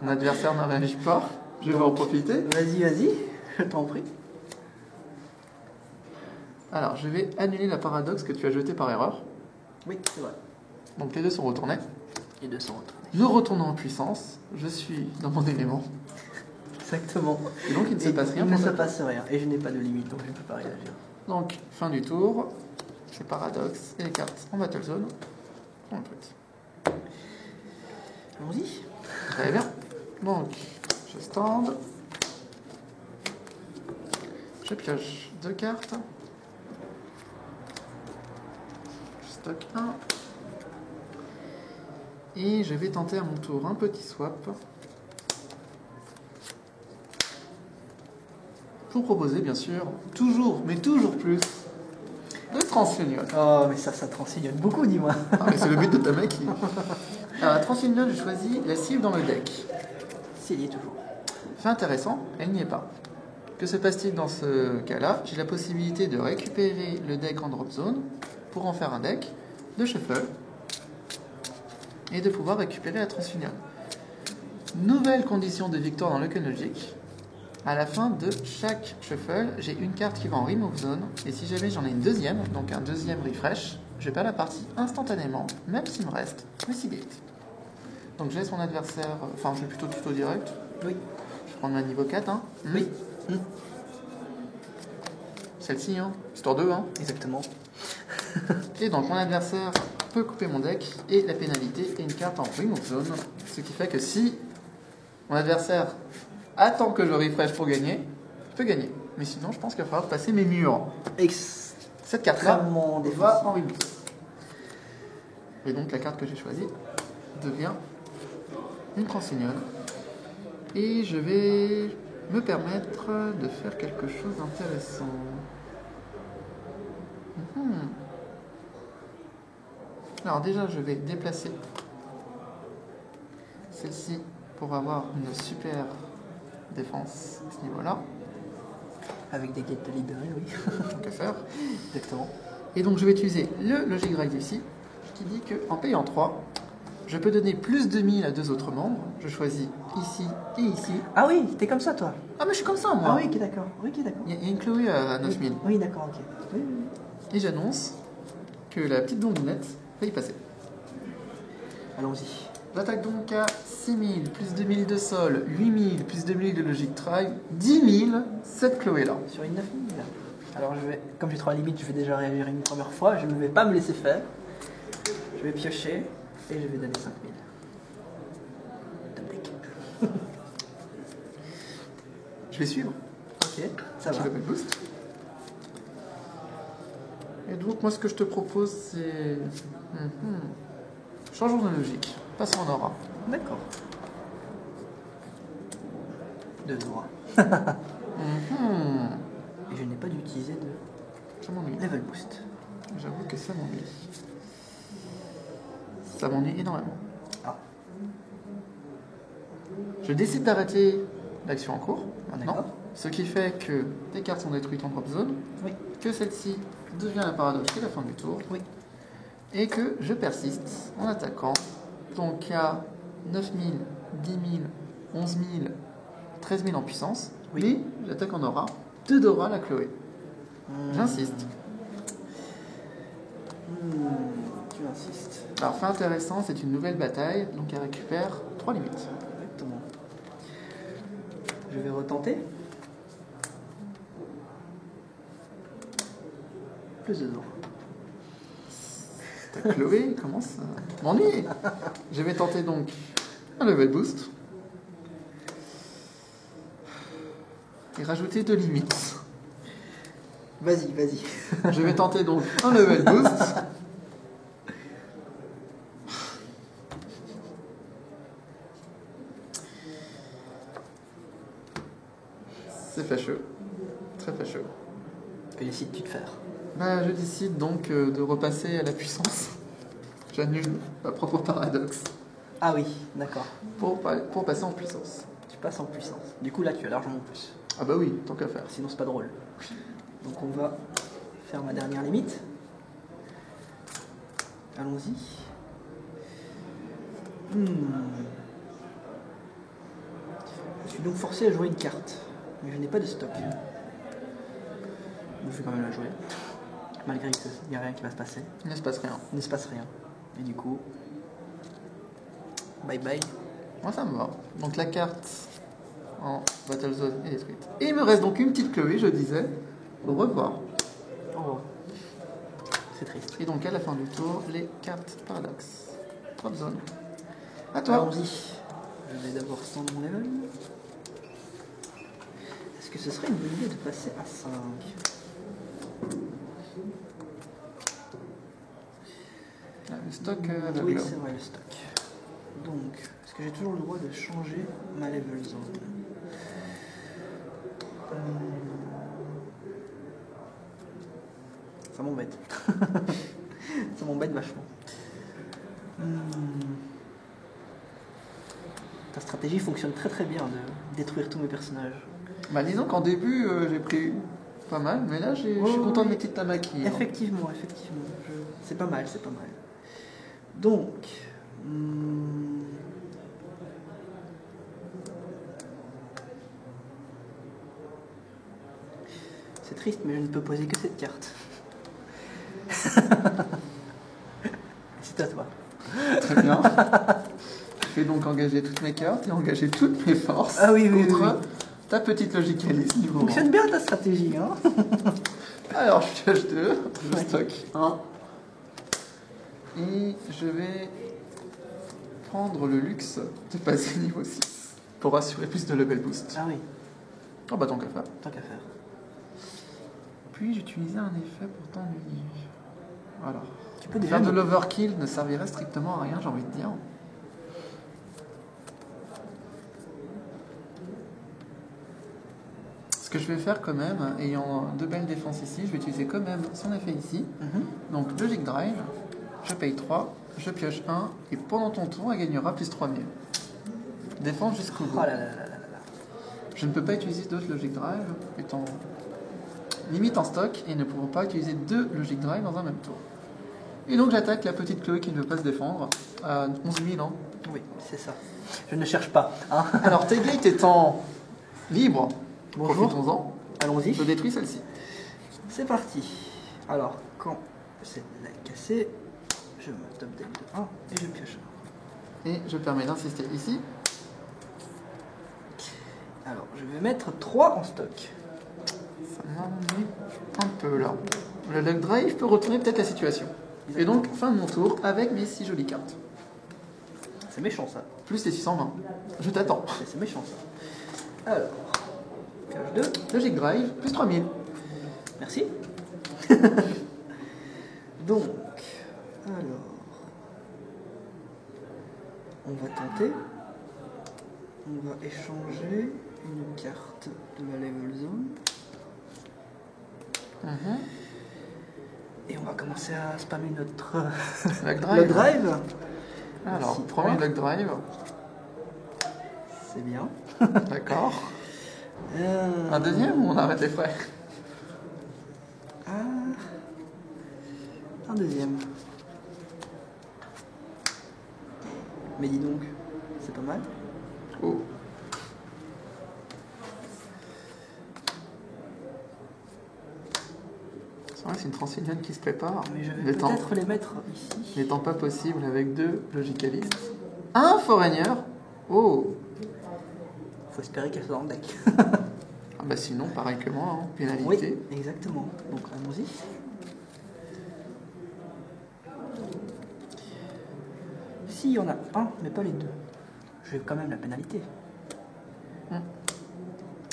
S1: Mon adversaire ne réagit pas. Je vais en profiter.
S2: Vas-y, je t'en prie.
S1: Alors, je vais annuler la paradoxe que tu as jetée par erreur.
S2: Oui, c'est vrai.
S1: Donc les deux sont retournés.
S2: Les deux sont retournés.
S1: Nous retournons en puissance. Je suis dans mon élément.
S2: Exactement.
S1: Et donc il ne se passe rien.
S2: Il ne
S1: pour
S2: se
S1: ça.
S2: passe rien. Et je n'ai pas de limite, donc je ne peux pas réagir.
S1: Donc, fin du tour. Les paradoxes et les cartes en battle zone. On le put.
S2: Allons-y.
S1: Très bien. Donc, je stand. Je pioche 2 cartes. Je stocke 1. Et je vais tenter à mon tour un petit swap. Pour proposer, bien sûr, toujours, mais toujours plus, de transunion.
S2: Oh, mais ça transillonne beaucoup, dis-moi.
S1: Ah, mais c'est le but de ta mec. Alors, la transunion, je choisis la cible dans le deck.
S2: S'il y est toujours.
S1: Fait intéressant, elle n'y est pas. Que se passe-t-il dans ce cas-là? J'ai la possibilité de récupérer le deck en drop zone pour en faire un deck, de shuffle, et de pouvoir récupérer la transunion. Nouvelle condition de victoire dans le Logic. À la fin de chaque shuffle, j'ai une carte qui va en remove zone, et si jamais j'en ai une deuxième, donc un deuxième refresh, je perds la partie instantanément, même s'il me reste le 6 gates. Donc je laisse mon adversaire, enfin je vais plutôt tuto direct,
S2: Oui.
S1: je vais prendre ma niveau 4, hein.
S2: Oui.
S1: Celle-ci, hein, histoire 2, hein.
S2: Exactement.
S1: Et donc mon adversaire peut couper mon deck, et la pénalité est une carte en remove zone, ce qui fait que si mon adversaire attend que je refresh pour gagner, je peux gagner. Mais sinon, je pense qu'il va falloir passer mes murs. Cette carte-là
S2: Extrêmement
S1: va
S2: défensif.
S1: en remove. Et donc la carte que j'ai choisie devient une transunion. Et je vais me permettre de faire quelque chose d'intéressant. Alors déjà, je vais déplacer celle-ci pour avoir une super défense à ce niveau-là.
S2: Avec des gates libérés, oui.
S1: Tant qu'à faire.
S2: Exactement.
S1: Et donc je vais utiliser le Logic Drive ici, qui dit qu'en payant 3, je peux donner plus de 1000 à 2 autres membres. Je choisis ici et ici.
S2: Ah oui, t'es comme ça, toi.
S1: Ah mais je suis comme ça moi.
S2: Ah oui, ok, d'accord. Oui, ok, d'accord.
S1: Il y a une Chloé à 9000.
S2: Oui, d'accord, ok. Oui, oui, oui.
S1: Et j'annonce que la petite blondinette va y passer.
S2: Allons-y.
S1: J'attaque donc à 6000, plus 2000 de sol, 8000, plus 2000 de Logic Drive, 10 000, cette Chloé-là.
S2: Sur une 9000. Alors, comme j'ai 3 limites, je vais déjà réagir une première fois. Je ne vais pas me laisser faire. Je vais piocher et je vais donner 5000. Top deck.
S1: Je vais suivre.
S2: Ok, ça
S1: Petit
S2: va.
S1: level boost. Et donc moi ce que je te propose c'est... Changeons de logique. Passons en aura.
S2: D'accord. 2 droits. Et je n'ai pas d'utiliser de
S1: Ça m'ennuie.
S2: level boost.
S1: J'avoue que ça m'ennuie. Ça m'ennuie énormément.
S2: Ah.
S1: Je décide d'arrêter l'action en cours maintenant,
S2: D'accord.
S1: ce qui fait que tes cartes sont détruites en drop zone,
S2: Oui.
S1: que celle-ci devient un paradoxe à la fin du tour,
S2: Oui.
S1: et que je persiste en attaquant. Donc il y a 9000, 10 000, 11 000, 13 000 en puissance,
S2: Oui.
S1: mais j'attaque en aura 2 d'aura la Chloé. J'insiste.
S2: Tu insistes.
S1: Alors fait intéressant, c'est une nouvelle bataille, donc elle récupère 3 limites.
S2: Exactement. Je vais retenter. Plus de dos.
S1: Ta Chloé commence à m'ennuyer. Je vais tenter donc un level boost. Et rajouter 2 limites.
S2: Vas-y, vas-y.
S1: Je vais tenter donc un level boost. C'est fâcheux. Très fâcheux.
S2: Que décides-tu de faire?
S1: Bah, je décide donc de repasser à la puissance. J'annule ma propre paradoxe
S2: Ah oui, d'accord.
S1: pour passer en puissance.
S2: Tu passes en puissance. Du coup, là, tu as largement plus.
S1: Ah bah oui, tant qu'à faire.
S2: Sinon, c'est pas drôle. Donc, on va faire ma dernière limite. Allons-y. Je suis donc forcé à jouer une carte. Mais je n'ai pas de stock. Donc, je vais quand même la jouer. Malgré qu'il n'y a rien qui va se passer.
S1: Il ne se passe rien.
S2: Il ne se passe rien. Et du coup, bye bye.
S1: Moi ça me va. Donc la carte en Battle Zone est détruite. Et il me reste donc une petite Chloé, je disais. Au revoir.
S2: Oh, c'est triste.
S1: Et donc à la fin du tour, les cartes paradoxes. Drop zone. À toi.
S2: Allons-y. Je vais d'abord stand mon level. Est-ce que ce serait une bonne idée de passer à 5?
S1: Le stock
S2: Oui,
S1: aveugle.
S2: c'est vrai, le stock. Donc, est-ce que j'ai toujours le droit de changer ma level zone? Ça m'embête. Ça m'embête vachement. Ta stratégie fonctionne très très bien de détruire tous mes personnages.
S1: Bah disons qu'en début j'ai pris pas mal, mais là je suis content de mes petites tamaki. Hein.
S2: Effectivement. C'est pas mal, c'est pas mal. Donc, c'est triste, mais je ne peux poser que cette carte. C'est à toi.
S1: Très bien. Je vais donc engager toutes mes cartes et engager toutes mes forces contre ta petite logicaliste du moment.
S2: Fonctionne bien ta stratégie, hein?
S1: Alors je pioche 2, je
S2: Ouais.
S1: stocke 1. Et je vais prendre le luxe de passer niveau 6 pour assurer plus de level boost.
S2: Ah oui,
S1: Oh bah tant qu'à faire.
S2: tant qu'à faire.
S1: Puis j'utilisais un effet pour t'ennuyer. Voilà.
S2: Tu peux déjà
S1: Faire de l'overkill ne servirait strictement à rien, j'ai envie de dire. Ce que je vais faire quand même, ayant 2 belles défenses ici, je vais utiliser quand même son effet ici. Donc Logic Drive, je paye 3, je pioche 1, et pendant ton tour, elle gagnera plus 3000. Défense jusqu'au bout.
S2: Oh là là là là là.
S1: Je ne peux pas utiliser d'autres Logic Drive, étant limite en stock, et ne pouvant pas utiliser 2 Logic Drive dans un même tour. Et donc j'attaque la petite Chloé qui ne veut pas se défendre, à 11 000 ans.
S2: Oui, c'est ça. Je ne cherche pas, hein?
S1: Alors tes gates étant libres,
S2: Bonjour.
S1: profitons-en,
S2: Allons-y.
S1: je détruis celle-ci.
S2: C'est parti. Alors, quand c'est cassé, je me top deck de 1 et je pioche 1.
S1: Et je permets d'insister ici.
S2: Alors, je vais mettre 3 en stock.
S1: Ça m'ennuie un peu là. Le luck drive peut retourner peut-être la situation. Et donc, fin de mon tour avec mes 6 jolies cartes.
S2: C'est méchant ça.
S1: Plus les 620. Je t'attends.
S2: C'est méchant ça. Alors, pioche 2.
S1: Logic drive, plus 3000.
S2: Merci. Donc, alors, on va tenter. On va échanger une carte de la level zone. Et on va commencer à spammer notre
S1: Luck
S2: le
S1: drive.
S2: drive.
S1: Alors,
S2: Merci.
S1: premier luck drive.
S2: C'est bien.
S1: D'accord. Un deuxième ou on arrête les frais?
S2: Ah, un deuxième. Mais dis donc, c'est pas mal.
S1: Oh. C'est vrai que c'est une Transilien qui se prépare.
S2: Mais je vais
S1: N'étant-
S2: peut-être les mettre ici.
S1: N'étant pas possible avec 2 logicalistes. Un Foreigner. Oh.
S2: Faut espérer qu'elle soit dans le deck.
S1: Ah bah sinon, pareil que moi, hein,
S2: Oui,
S1: pénalité.
S2: exactement. Donc allons-y. Si, il y en a un, mais pas les deux. Je vais quand même la pénalité.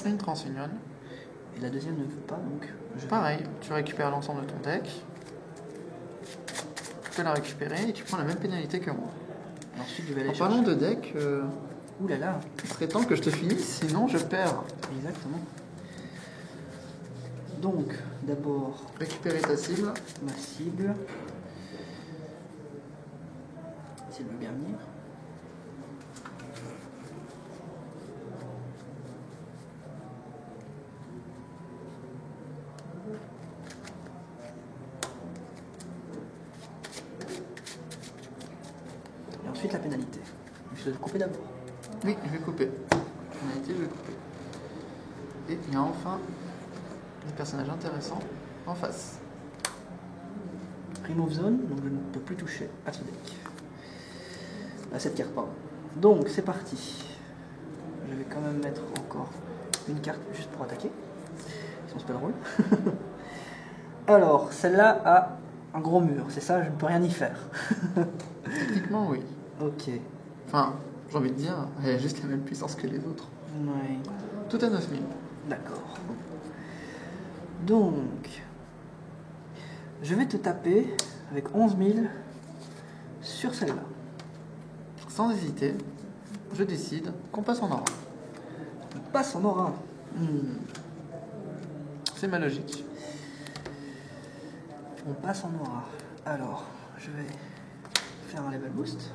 S1: Une Transunion.
S2: Et la deuxième ne veut pas, donc je vais...
S1: Pareil, tu récupères l'ensemble de ton deck. Tu peux la récupérer et tu prends la même pénalité que moi.
S2: Et ensuite, je vais aller
S1: En
S2: chercher...
S1: parlant de deck,
S2: Ouh là là,
S1: il serait temps que je te finisse, sinon je perds.
S2: exactement. Donc, d'abord,
S1: Récupérer ta cible.
S2: ma cible. Si elle veut bien venir. Et ensuite la pénalité. Je dois couper d'abord.
S1: Oui, je vais couper. Pénalité, je vais couper. Et il y a enfin des personnages intéressants en face.
S2: Remove zone, donc je ne peux plus toucher à ce deck. À cette carte, pardon. Donc c'est parti. Je vais quand même mettre encore une carte juste pour attaquer. Si on se peut le rôle. Alors, celle-là a un gros mur, c'est ça, je ne peux rien y faire.
S1: Techniquement, oui.
S2: Ok.
S1: Enfin, j'ai envie de dire, elle a juste la même puissance que les autres.
S2: Ouais.
S1: Tout à 9000.
S2: D'accord. Donc, je vais te taper avec 11 000 sur celle-là.
S1: Sans hésiter, je décide qu'on passe en aura.
S2: On passe en aura.
S1: C'est ma logique.
S2: On passe en aura. Alors, je vais faire un level boost.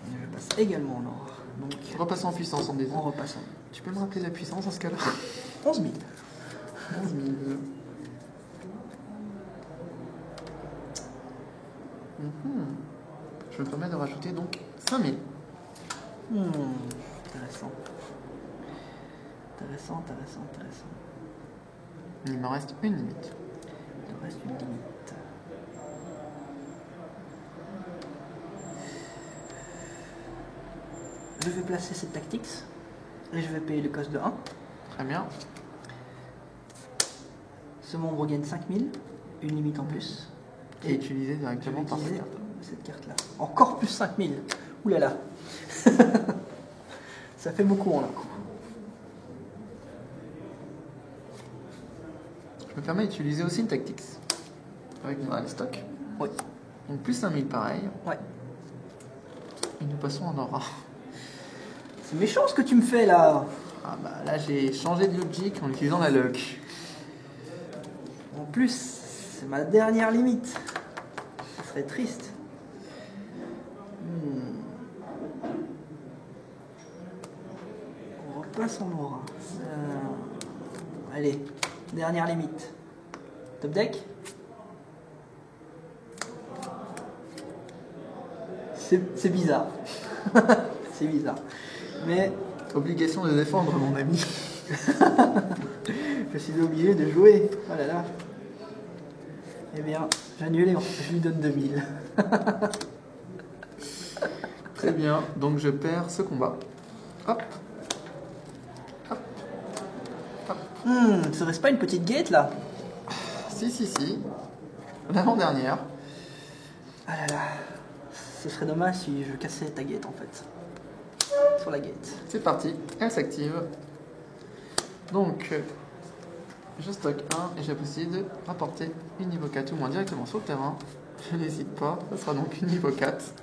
S2: Et je passe également en aura. Donc,
S1: Repassons en puissance en
S2: on
S1: désordre.
S2: repasse en
S1: Tu peux me rappeler la puissance dans ce cas-là
S2: 11 000.
S1: 11 000. Je me permets de rajouter donc 5000.
S2: Intéressant. Intéressant.
S1: Il me reste une limite.
S2: Il me reste une limite. Je vais placer cette tactics et je vais payer le cost de 1.
S1: Très bien.
S2: Ce membre gagne 5000, une limite en plus.
S1: Et utiliser
S2: je vais
S1: directement par
S2: utiliser
S1: cette carte.
S2: cette carte-là. Encore plus 5000. Ouh là là. Ça fait beaucoup en un coup.
S1: Je me permets d'utiliser aussi une tactics. Avec les stocks.
S2: Oui.
S1: Donc plus 5000 pareil.
S2: Ouais.
S1: Et nous passons en aura.
S2: C'est méchant ce que tu me fais là.
S1: Ah bah là j'ai changé de logique en utilisant la luck.
S2: En plus, c'est ma dernière limite. Ça serait triste. On repasse en aura. Allez, dernière limite. Top deck. C'est bizarre. C'est bizarre. Mais
S1: Obligation de défendre mon ami.
S2: je suis obligé de jouer. Oh là là. Eh bien, j'annule et je lui donne 2000.
S1: Très bien, donc je perds ce combat. Hop.
S2: Serait-ce pas une petite gate là?
S1: Si. L'avant-dernière.
S2: Ah là là. Ce serait dommage si je cassais ta gate en fait. Sur la gate.
S1: C'est parti, elle s'active. Donc, je stocke 1 et j'ai la possibilité de rapporter une niveau 4 ou moins directement sur le terrain. Je n'hésite pas, ça sera donc une niveau 4.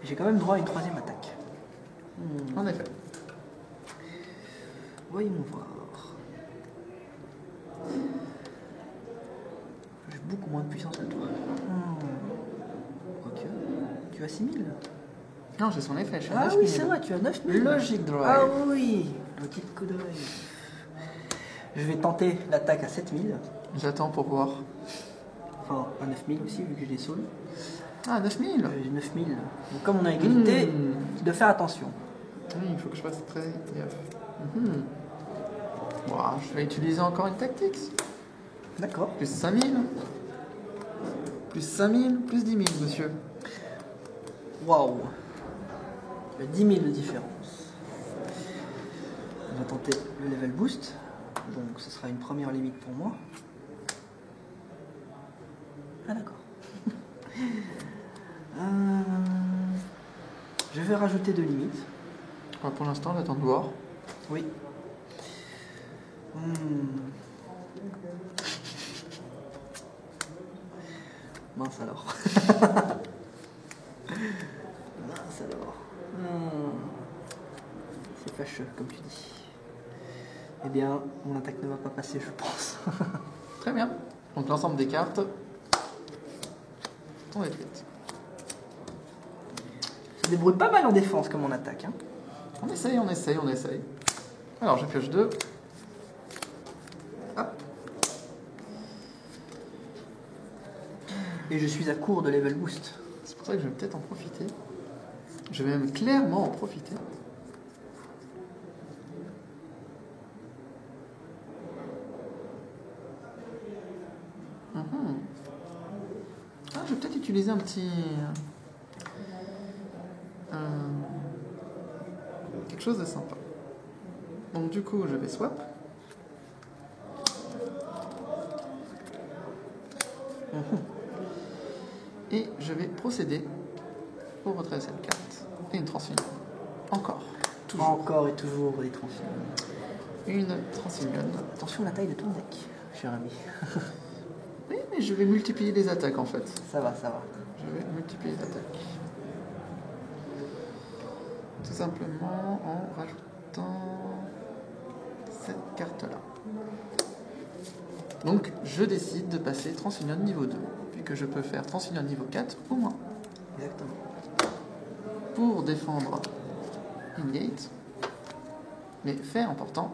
S2: J'ai quand même droit à une troisième attaque.
S1: En effet.
S2: Voyons voir. J'ai beaucoup moins de puissance que toi. as 6000.
S1: Non, j'ai son effet, je suis à
S2: Ah
S1: 9000.
S2: oui, c'est vrai, tu as 9000.
S1: Logic Drive.
S2: Ah oui, le petit coup d'œil. Je vais tenter l'attaque à 7000.
S1: J'attends pour voir.
S2: Enfin, à 9000 aussi, vu que j'ai des saules.
S1: Ah, 9000.
S2: J'ai 9000. Donc, comme on a égalité, de faire attention.
S1: Oui, il faut que je fasse très gaffe. Bon, je vais utiliser encore une tactique.
S2: D'accord.
S1: Plus 5000. Plus 5000, plus 10 000, monsieur.
S2: Waouh. Il y a 10 000 de différence. On va tenter le level boost. Donc, ce sera une première limite pour moi. Ah, d'accord. Je vais rajouter 2 limites.
S1: Bon, pour l'instant, on attend de voir.
S2: Oui. Mince alors. Mince alors. C'est fâcheux, comme tu dis. Eh bien, mon attaque ne va pas passer, je pense.
S1: Très bien. Donc l'ensemble des cartes sont détruites.
S2: Ça débrouille pas mal en défense comme on attaque. Hein.
S1: On essaye, on essaye, on essaye. Alors, je pioche 2. Hop.
S2: Et je suis à court de level boost.
S1: C'est pour ça que je vais peut-être en profiter. Je vais même clairement en profiter. Ah, je vais peut-être utiliser un petit... quelque chose de sympa. Donc du coup, je vais swap. Et je vais procéder au retrait de cette carte. Et une transfusion. Encore. Toujours.
S2: Encore et toujours des transfusions.
S1: Une transfusion.
S2: Attention à la taille de ton deck, cher ami.
S1: Oui, mais je vais multiplier les attaques en fait.
S2: Ça va, ça va.
S1: Je vais multiplier les attaques. Tout simplement en rajoutant cette carte-là. Donc, je décide de passer Transunion niveau 2, puisque je peux faire Transunion niveau 4 ou moins.
S2: Exactement.
S1: Pour défendre Ingate, mais fait important,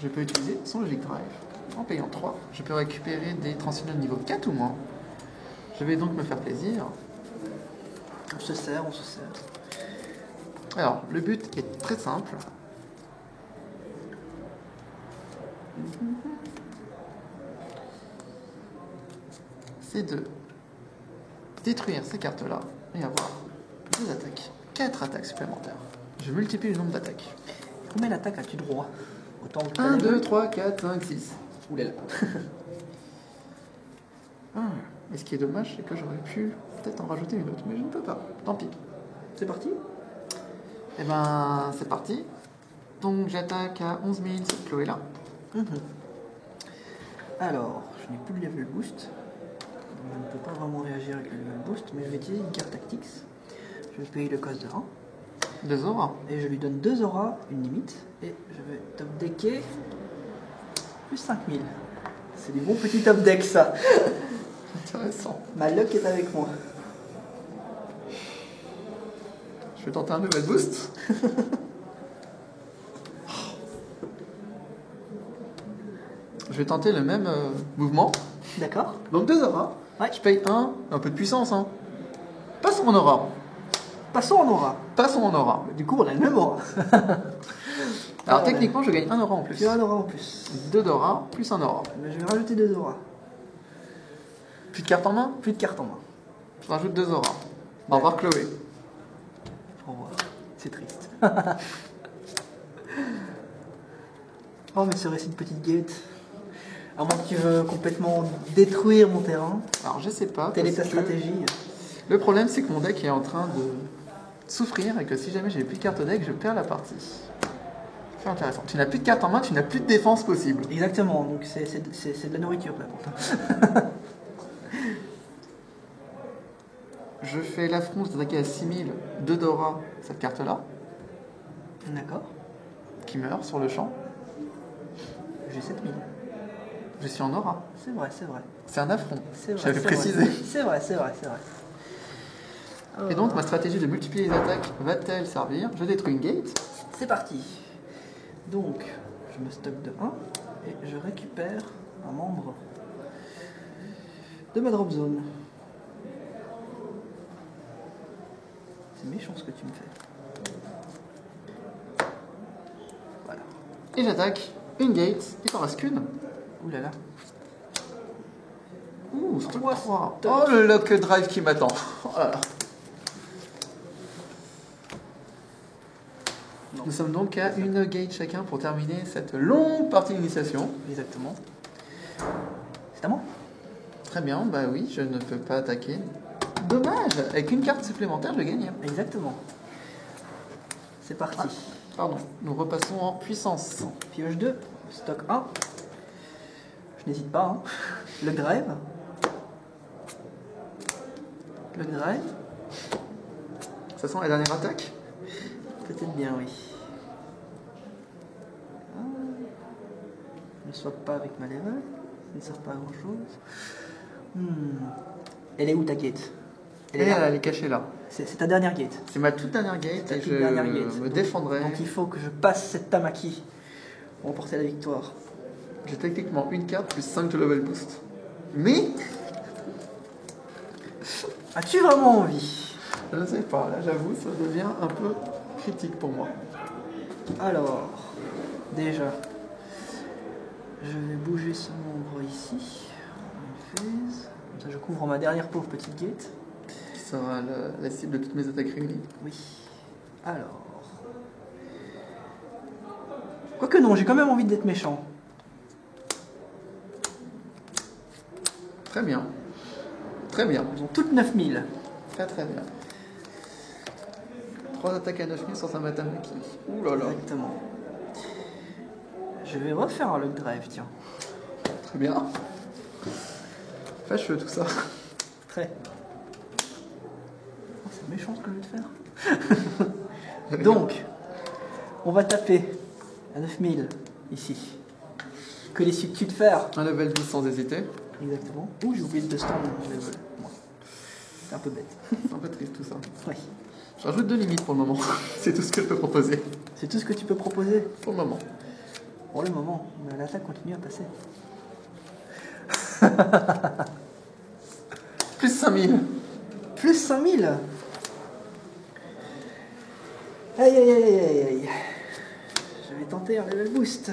S1: je peux utiliser son Logic Drive. En payant 3, je peux récupérer des Transunion niveau 4 ou moins. Je vais donc me faire plaisir.
S2: On se sert, on se sert.
S1: Alors, le but est très simple. C'est de détruire ces cartes-là et avoir 2 attaques, 4 attaques supplémentaires. Je multiplie le nombre d'attaques.
S2: Combien d'attaques as-tu droit? Autant que
S1: 1, 2, 3, 4, 5, 6.
S2: Oulala.
S1: Et ce qui est dommage, c'est que j'aurais pu peut-être en rajouter une autre, mais je ne peux pas. Tant pis.
S2: C'est parti?
S1: Et ben, c'est parti. Donc j'attaque à 11 000 cette Chloé-là.
S2: Alors, je n'ai plus le level boost. Je ne peux pas vraiment réagir avec le level boost, mais je vais utiliser une carte Tactics. Je vais payer le cost de 1.
S1: 2 auras.
S2: Et je lui donne 2 auras, une limite. Et je vais top decker plus 5000. C'est du bon petit top deck ça.
S1: Intéressant.
S2: Ma luck est avec moi.
S1: Je vais tenter un level boost. Je vais tenter le même mouvement.
S2: D'accord.
S1: Donc 2 auras.
S2: Ouais.
S1: Je paye un peu de puissance. Hein. Passons en aura.
S2: Passons en aura.
S1: Passons en aura.
S2: Du coup, on a le même aura.
S1: Alors techniquement, je gagne 1 aura en plus.
S2: Tu as un aura en plus.
S1: 2 d'aura plus 1 aura.
S2: Mais je vais rajouter 2 auras.
S1: Plus de cartes en main.
S2: Plus de cartes en main.
S1: Je rajoute 2 auras. Au revoir Chloé.
S2: Au revoir. C'est triste. Oh, mais ce récit de petite guette. À moins que tu veux complètement détruire mon terrain.
S1: Alors je sais pas.
S2: Telle est ta
S1: parce que
S2: stratégie.
S1: Le problème c'est que mon deck est en train de souffrir et que si jamais j'ai plus de cartes au deck, je perds la partie. C'est intéressant. Tu n'as plus de cartes en main, tu n'as plus de défense possible.
S2: Exactement, donc c'est de la nourriture là.
S1: Je fais l'affront d'attaquer à 6000 de Dora, cette carte-là,
S2: D'accord.
S1: qui meurt sur le champ.
S2: J'ai 7000.
S1: Je suis en aura.
S2: C'est vrai, c'est vrai.
S1: C'est un affront.
S2: C'est vrai.
S1: J'avais
S2: c'est
S1: précisé.
S2: vrai. C'est vrai, c'est vrai, c'est vrai.
S1: Et donc ma stratégie de multiplier les attaques va-t-elle servir? Je détruis une gate.
S2: C'est parti. Donc, je me stocke de 1 et je récupère un membre de ma drop zone. C'est méchant ce que tu me fais. Voilà.
S1: Et j'attaque une gate. Il t'en reste qu'une.
S2: Ouh là là.
S1: Ouh, c'est
S2: 3.
S1: Oh, le lock drive qui m'attend. Oh là là.
S2: Non.
S1: Nous sommes donc à une gate chacun pour terminer cette longue partie d'initiation.
S2: Exactement. C'est à moi?
S1: Très bien, bah oui, je ne peux pas attaquer. Dommage, avec une carte supplémentaire, je gagne.
S2: Exactement. C'est parti.
S1: Ah, pardon, nous repassons en puissance.
S2: Pioche 2, stock 1. Je n'hésite pas. Hein. Le grève. Le grève.
S1: Ça sent la dernière attaque?
S2: Peut-être bien, oui. Ah. Ne swap pas avec ma level. Ça ne sert pas à grand chose. Elle est où ta gate?
S1: Elle est cachée là.
S2: C'est ta dernière gate.
S1: C'est ma toute dernière gate
S2: Ta
S1: et
S2: toute
S1: je
S2: dernière gate.
S1: me défendrai.
S2: Donc il faut que je passe cette Tamaki pour remporter la victoire.
S1: J'ai techniquement une carte plus 5 de level boost. Mais
S2: As-tu vraiment envie?
S1: je ne sais pas, là j'avoue, ça devient un peu critique pour moi.
S2: Alors, déjà, je vais bouger ce membre ici. Une phase. Comme ça, je couvre ma dernière pauvre petite gate.
S1: Qui sera la cible de toutes mes attaques réunies.
S2: Oui. Alors. Quoique non, j'ai quand même envie d'être méchant.
S1: Très bien. Très bien.
S2: Ils ont toutes 9000.
S1: Très très bien. 3 attaques à 9000 sans un Matamaki. Ouh là là.
S2: Exactement. Je vais refaire un lock drive, tiens.
S1: Très bien. Fâcheux tout ça.
S2: Très. Oh, c'est méchant ce que je vais te faire. Donc, on va taper à 9000 ici. Que décides-tu de faire?
S1: Un level 10 sans hésiter.
S2: Exactement. Ouh, j'ai oublié de stand mon level. C'est un peu bête.
S1: C'est un peu triste tout ça.
S2: Oui.
S1: Je rajoute 2 limites pour le moment. C'est tout ce que je peux proposer.
S2: C'est tout ce que tu peux proposer
S1: Pour le moment.
S2: pour le moment. Mais l'attaque continue à passer.
S1: Plus 5000.
S2: Plus 5000. Aïe aïe aïe aïe aïe. Je vais tenter un level boost.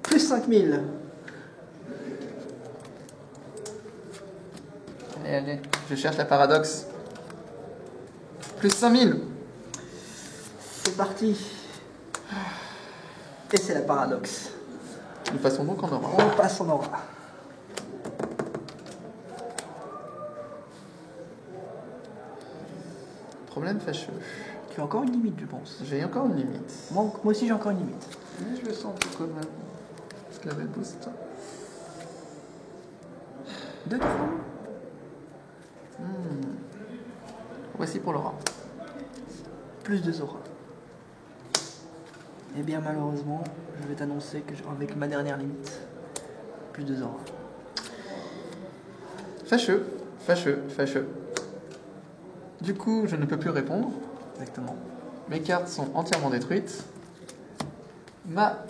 S2: Plus 5000.
S1: Allez, allez. Je cherche la paradoxe. Plus 5000.
S2: C'est parti. Et c'est la paradoxe.
S1: Nous passons donc en aura.
S2: On passe en aura.
S1: Problème fâcheux.
S2: Tu as encore une limite, je pense.
S1: J'ai encore une limite.
S2: Moi aussi, j'ai encore une limite.
S1: Mais je le sens tout quand même. Parce que level boost.
S2: 2 fois.
S1: Voici pour l'aura.
S2: Plus 2 auras. Eh bien, malheureusement, je vais t'annoncer que avec ma dernière limite, plus 2 auras.
S1: Fâcheux, fâcheux, fâcheux. Du coup, je ne peux plus répondre.
S2: Exactement.
S1: Mes cartes sont entièrement détruites. Ma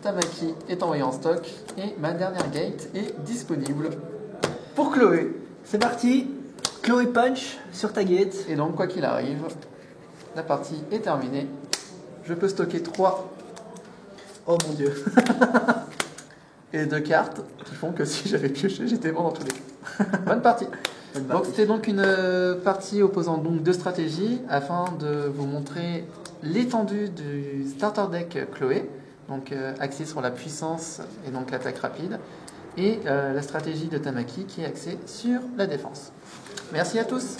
S1: Tamaki est envoyée en stock. Et ma dernière gate est disponible pour Chloé.
S2: C'est parti. Chloé Punch sur ta gate.
S1: Et donc, quoi qu'il arrive, la partie est terminée. Je peux stocker 3
S2: Oh mon dieu.
S1: et 2 cartes qui font que si j'avais pioché, j'étais bon dans tous les cas. Bonne partie. Donc c'était donc une partie opposant donc 2 stratégies afin de vous montrer l'étendue du starter deck Chloé, donc axé sur la puissance et donc l'attaque rapide, et la stratégie de Tamaki qui est axée sur la défense. Merci à tous.